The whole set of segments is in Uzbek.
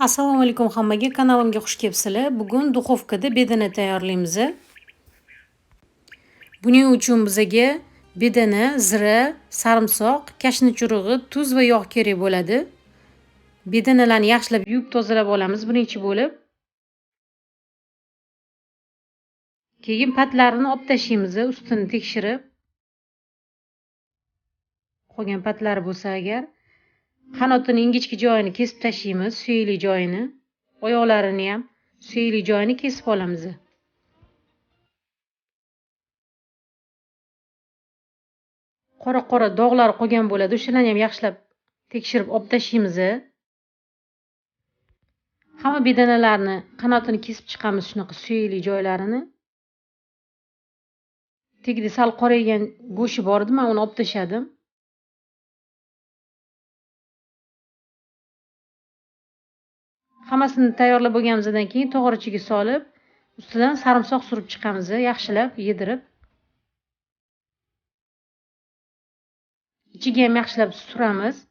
Assalomu alaykum hammaga, kanalimga xush kelibsizlar. Bugun duxovkada bedana tayyorlaymiz. Buning uchun bizga bedana, zira, sarimsoq, kashni churug'i, tuz va yog' kerak bo'ladi. Bedanalarni yaxshilab yuvib tozalab olamiz birinchi bo'lib. Keyin patlarini olib tashlaymiz, ustini tekshirib. Qolgan patlari bo'lsa agar qanotining ingichka joyini kesib tashlaymiz, suyakli joyini. Oyoqlarini ham suyakli joyini kesib olamiz. Qora-qora dog'lar qolgan bo'ladi. O'shalarni ham yaxshilab tekshirib olib tashlaymiz. Hamma bedanalarni qanotini kesib chiqamiz, shunaqa suyakli joylarini. Tagida sal qoraygan go'shi bor edi, men uni olib tashladim. Hammasini tayyorlab bo'lganimizdan keyin to'g'richiga solib, ustidan sarimsoq surib chiqamiz, yaxshilab yedirib. Ichiga ham yaxshilab suramiz.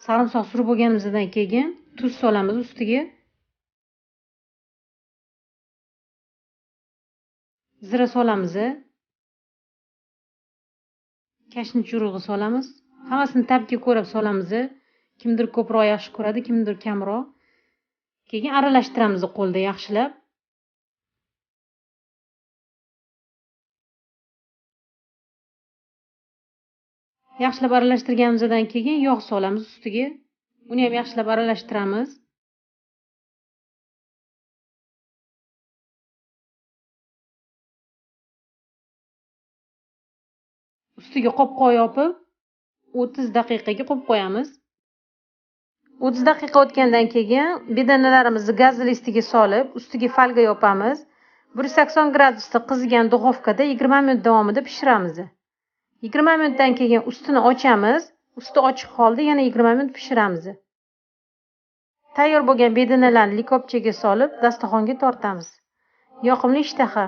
Sarimsoq surib bo'lganimizdan keyin tuz solamiz ustiga. Zira solamiz. Kashni churug'i solamiz. Hammasini tabga ko'rib solamiz. Kimdir ko'proq yaxshi ko'radi, kimdir kamroq. Keyin aralashtiramiz qo'lda yaxshilab. Yaxshilab aralashtirganimizdan keyin yog' solamiz ustiga. Uni ham yaxshilab aralashtiramiz. Ustiga qopqoq yopib 30 daqiqaga qo'yib qo'yamiz. 30 daqiqa o'tgandan keyin bedanalarimizni gaz listiga solib, ustiga folga yopamiz. 180 gradusda qizigan duxovkada 20 minut davomida pishiramiz. 20 minutdan keyin ustini ochamiz. Usti ochiq holda yana 20 minut pishiramiz. Tayyor bo'lgan bedanalarni likopchaga solib, dasturxonga tortamiz. Yoqimli ishtaha.